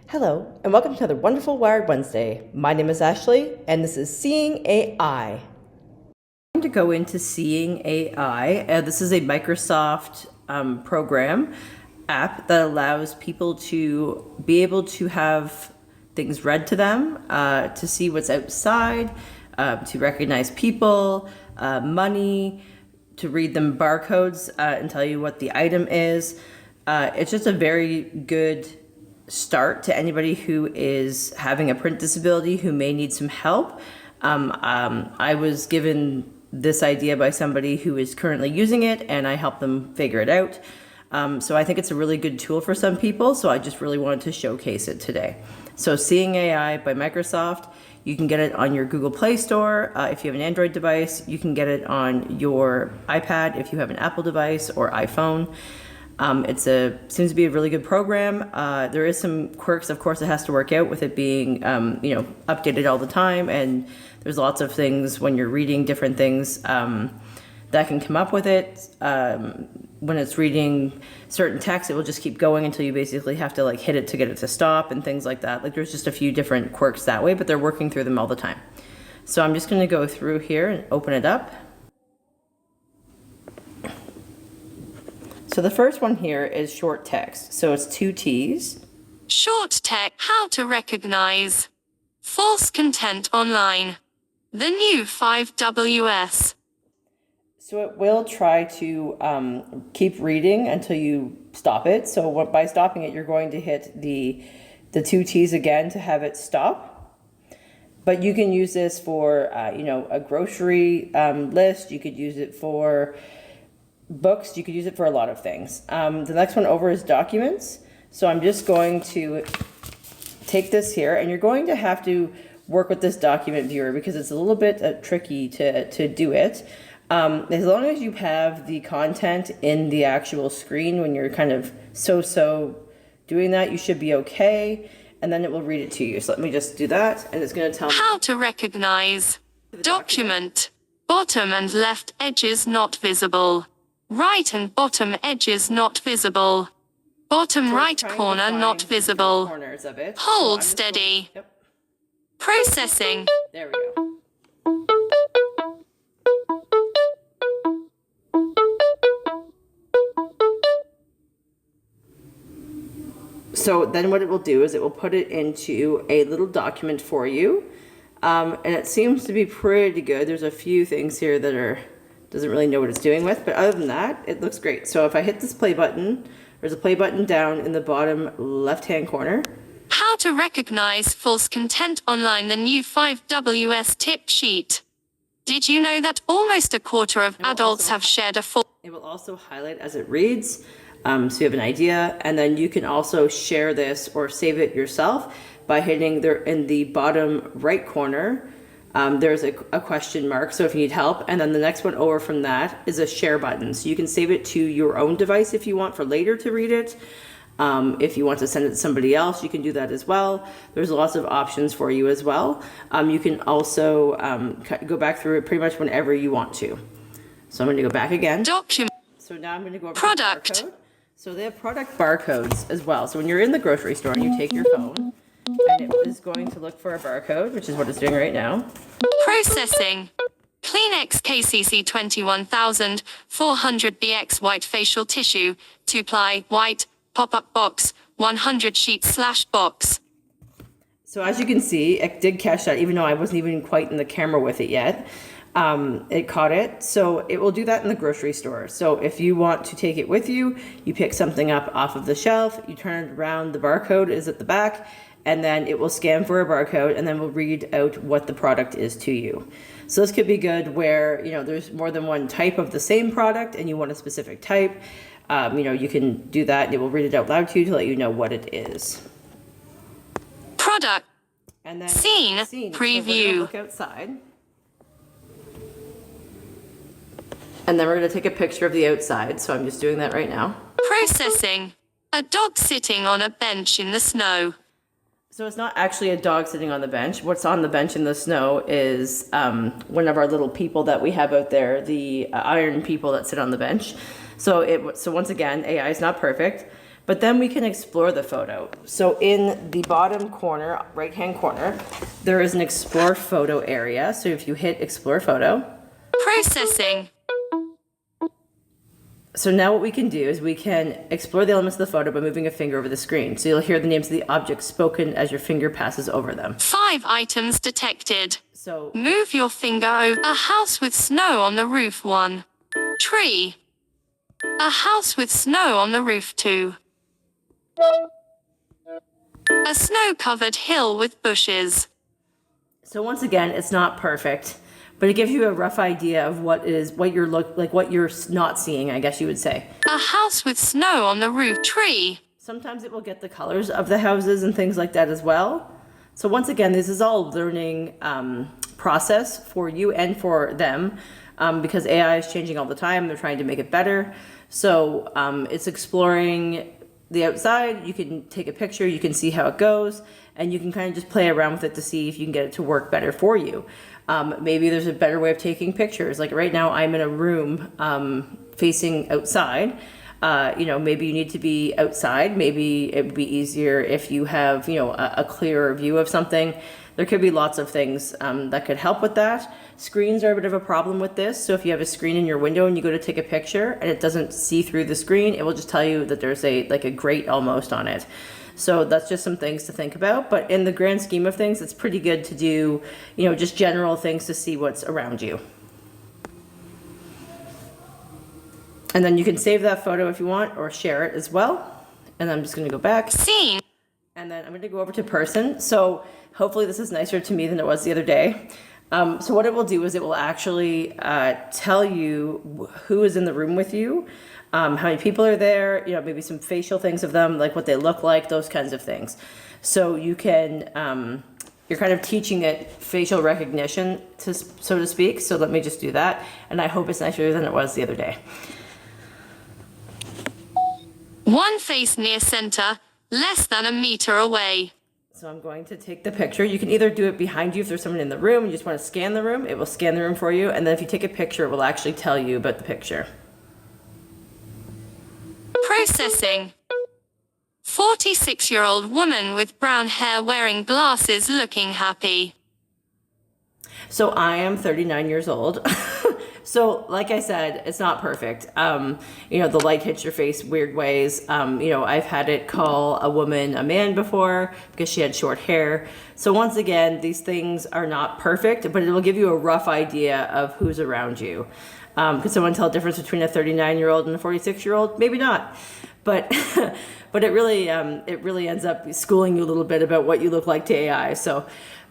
Hello, and welcome to another wonderful Wired Wednesday. My name is Ashley, and this is Seeing AI. I'm going to go into Seeing AI. This is a Microsoft program app that allows people to be able to have things read to them, to see what's outside, to recognize people, money, to read them barcodes and tell you what the item is. It's just a very good start to anybody who is having a print disability who may need some help. I was given this idea by somebody who is currently using it, and I helped them figure it out. So I think it's a really good tool for some people, so I just really wanted to showcase it today. So Seeing AI by Microsoft, you can get it on your Google Play Store. If you have an Android device, you can get it on your iPad if you have an Apple device or iPhone. Seems to be a really good program. There is some quirks, of course, it has to work out with it being, updated all the time. And there's lots of things when you're reading different things that can come up with it. When it's reading certain text, it will just keep going until you basically have to hit it to get it to stop and things like that. There's just a few different quirks that way, but they're working through them all the time. So I'm just going to go through here and open it up. So the first one here is short text. So it's 2 T's. Short text, how to recognize false content online. The new 5WS. So it will try to keep reading until you stop it. So by stopping it, you're going to hit the 2 T's again to have it stop. But you can use this for, a grocery list. You could use it for books. You could use it for a lot of things. The next one over is documents. So I'm just going to take this here, and you're going to have to work with this document viewer because it's a little bit tricky to do it. As long as you have the content in the actual screen when you're kind of so doing that, you should be okay. And then it will read it to you. So let me just do that, and it's going to tell me how to recognize document. Bottom and left edges not visible. Right and bottom edges not visible. Bottom right corner not visible. corners of it. Hold steady. Yep. Processing. There we go. So then what it will do is it will put it into a little document for you. And it seems to be pretty good. There's a few things here that doesn't really know what it's doing with, but other than that, it looks great. So if I hit this play button, there's a play button down in the bottom left-hand corner. How to recognize false content online, the new 5WS tip sheet. Did you know that almost a quarter of adults have shared a false... It will also highlight as it reads, so you have an idea, and then you can also share this or save it yourself by hitting there in the bottom right corner. There's a question mark, so if you need help, and then the next one over from that is a share button. So you can save it to your own device if you want for later to read it. If you want to send it to somebody else, you can do that as well. There's lots of options for you as well. You can also go back through it pretty much whenever you want to. So I'm going to go back again. Document. So now I'm going to go over Product. to the barcode. So they have product barcodes as well. So when you're in the grocery store and you take your phone, and it is going to look for a barcode, which is what it's doing right now. Processing. Kleenex KCC 21400 white facial tissue, 2-ply, white, pop-up box, 100 sheet / box. So as you can see, it did catch that even though I wasn't even quite in the camera with it yet. It caught it. So it will do that in the grocery store. So if you want to take it with you, you pick something up off of the shelf, you turn it around, the barcode is at the back, and then it will scan for a barcode and then will read out what the product is to you. So this could be good where, there's more than one type of the same product and you want a specific type. You can do that and it will read it out loud to you to let you know what it is. Product. And then Scene. Preview. So look outside. And then we're going to take a picture of the outside. So I'm just doing that right now. Processing. A dog sitting on a bench in the snow. So it's not actually a dog sitting on the bench. What's on the bench in the snow is one of our little people that we have out there, the iron people that sit on the bench. So once again, AI is not perfect, but then we can explore the photo. So in the bottom corner, right-hand corner, there is an explore photo area. So if you hit explore photo. Processing. So now what we can do is we can explore the elements of the photo by moving a finger over the screen. So you'll hear the names of the objects spoken as your finger passes over them. 5 items detected. So Move your finger over a house with snow on the roof 1. Tree. A house with snow on the roof 2. A snow-covered hill with bushes. So once again, it's not perfect, but it gives you a rough idea of what you're not seeing, I guess you would say. A house with snow on the roof. Tree. Sometimes it will get the colors of the houses and things like that as well. So once again, this is all learning process for you and for them, because AI is changing all the time. They're trying to make it better. So it's exploring the outside. You can take a picture, you can see how it goes, and you can kind of just play around with it to see if you can get it to work better for you. Maybe there's a better way of taking pictures. Like right now I'm in a room facing outside. Maybe you need to be outside. Maybe it would be easier if you have, a clearer view of something. There could be lots of things that could help with that. Screens are a bit of a problem with this. So if you have a screen in your window and you go to take a picture and it doesn't see through the screen, it will just tell you that there's a grate almost on it. So that's just some things to think about. But in the grand scheme of things, it's pretty good to do, just general things to see what's around you. And then you can save that photo if you want or share it as well. And I'm just going to go back. Scene. And then I'm going to go over to person. So hopefully this is nicer to me than it was the other day. So what it will do is it will actually tell you who is in the room with you, how many people are there, maybe some facial things of them, like what they look like, those kinds of things. So you can, you're kind of teaching it facial recognition, so to speak. So let me just do that. And I hope it's nicer than it was the other day. One face near center, less than a meter away. So I'm going to take the picture. You can either do it behind you if there's someone in the room and you just want to scan the room, it will scan the room for you. And then if you take a picture, it will actually tell you about the picture. Processing. 46-year-old woman with brown hair wearing glasses looking happy. So I am 39 years old. So like I said, it's not perfect. The light hits your face weird ways. I've had it call a woman a man before because she had short hair. So once again, these things are not perfect, but it will give you a rough idea of who's around you. Could someone tell the difference between a 39-year-old and a 46-year-old? Maybe not. But but it really ends up schooling you a little bit about what you look like to AI. So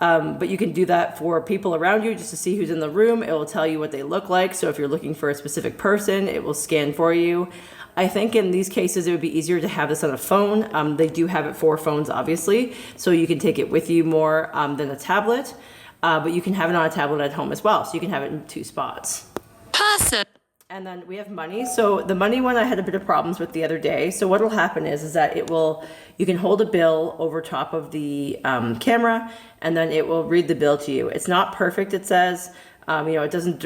but you can do that for people around you just to see who's in the room. It will tell you what they look like. So if you're looking for a specific person, it will scan for you. I think in these cases, it would be easier to have this on a phone. They do have it for phones, obviously. So you can take it with you more than a tablet. But you can have it on a tablet at home as well. So you can have it in 2 spots. Person. And then we have money. So the money one I had a bit of problems with the other day. So what will happen is that you can hold a bill over top of the camera and then it will read the bill to you. It's not perfect, it says. It doesn't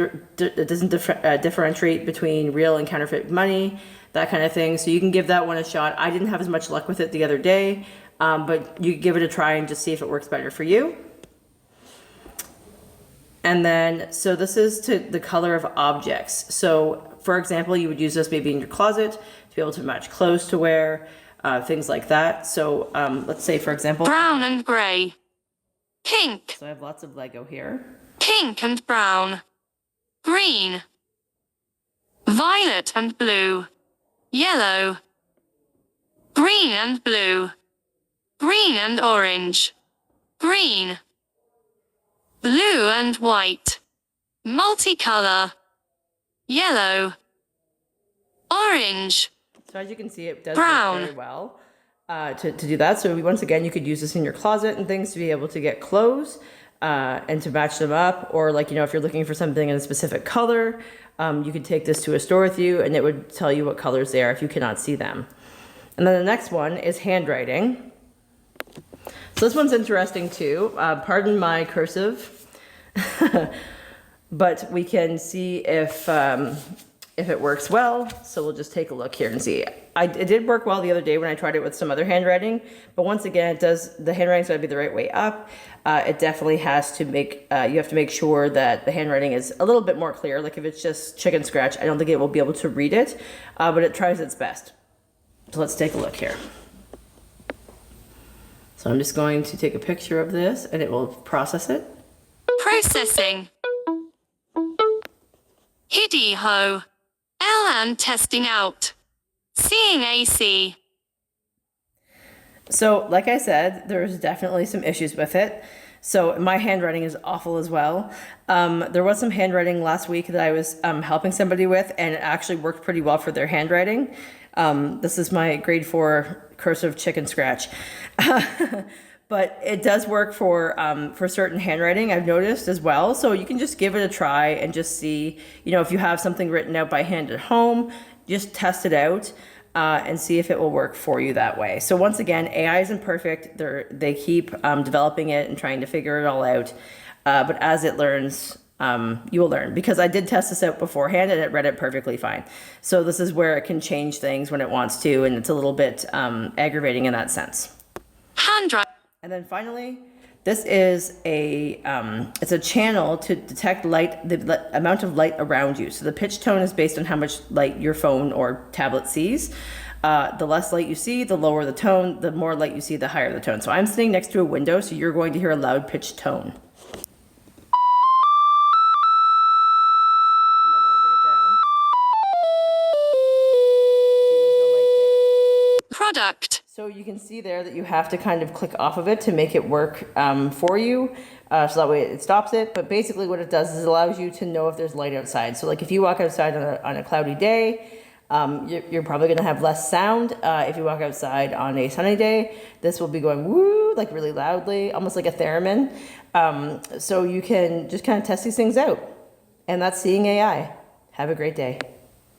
differentiate between real and counterfeit money, that kind of thing. So you can give that one a shot. I didn't have as much luck with it the other day, but you can give it a try and just see if it works better for you. And then, so this is to the color of objects. So for example, you would use this maybe in your closet to be able to match clothes to wear, things like that. So let's say, for example, brown and gray. Pink. So I have lots of Lego here. Pink and brown. Green. Violet and blue. Yellow. Green and blue. Green and orange. Green. Blue and white. Multicolor. Yellow. Orange. So as you can see, it does brown. work very well to do that. So once again, you could use this in your closet and things to be able to get clothes and to match them up. Or if you're looking for something in a specific color, you could take this to a store with you and it would tell you what colors they are if you cannot see them. And then the next one is handwriting. So this one's interesting too. Pardon my cursive, but we can see if if it works well. So we'll just take a look here and see. It did work well the other day when I tried it with some other handwriting, but once again, the handwriting's gotta be the right way up. It definitely has to make, you have to make sure that the handwriting is a little bit more clear. Like if it's just chicken scratch, I don't think it will be able to read it, but it tries its best. So let's take a look here. So I'm just going to take a picture of this and it will process it. Processing. Hiddy ho. And testing out. Seeing AC. So like I said, there's definitely some issues with it. So my handwriting is awful as well. There was some handwriting last week that I was helping somebody with, and it actually worked pretty well for their handwriting. This is my grade 4 cursive chicken scratch. But it does work for certain handwriting, I've noticed as well. So you can just give it a try and just see, you know, if you have something written out by hand at home, just test it out and see if it will work for you that way. So once again, AI isn't perfect. They keep developing it and trying to figure it all out. But as it learns, you will learn, because I did test this out beforehand and it read it perfectly fine. So this is where it can change things when it wants to, and it's a little bit aggravating in that sense. Handwriting. And then finally, this is it's a channel to detect light, the amount of light around you. So the pitch tone is based on how much light your phone or tablet sees. The less light you see, the lower the tone. The more light you see, the higher the tone. So I'm sitting next to a window, so you're going to hear a loud pitched tone. Product. So you can see there that you have to kind of click off of it to make it work for you. So that way it stops it. But basically what it does is it allows you to know if there's light outside. So like if you walk outside on a cloudy day, you're probably going to have less sound. If you walk outside on a sunny day, this will be going woo, like really loudly, almost like a theremin. So you can just kind of test these things out. And that's Seeing AI. Have a great day.